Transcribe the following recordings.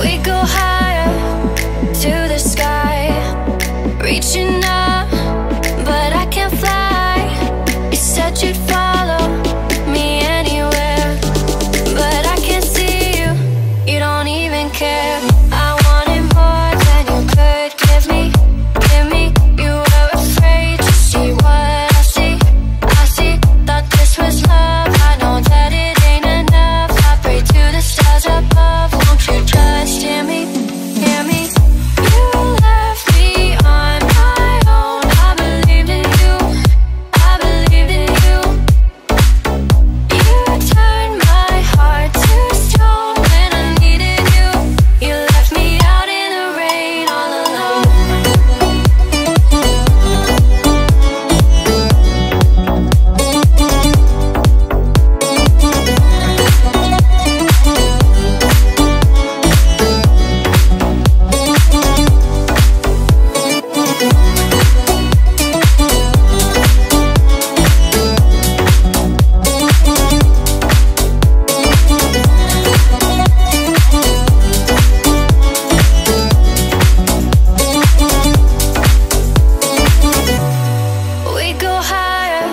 We go higher to the sky, reaching up, but I can't fly. You said you'd follow me anywhere, but I can't see you, you don't even care. I wanted more than you could give me, give me. You were afraid to see what I see, I see. Thought this was love, I know that it ain't enough. I pray to the stars above, won't you just hear me, hear me? You left me on my own, I believed in you, I believed in you. You turned my heart to stone when I needed you. You left me out in the rain all alone. We go higher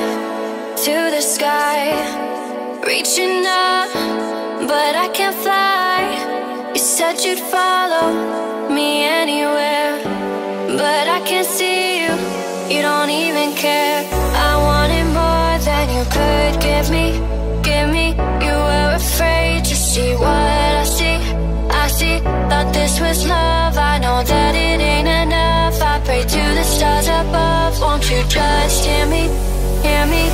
to the sky, reaching up, but I can't fly. You said you'd follow me anywhere, but I can't see you, you don't even care. I wanted more than you could give me, give me. You were afraid to see what I see, I see. Thought this was love, I know that it ain't enough. I pray to the stars above, won't you just hear me, hear me?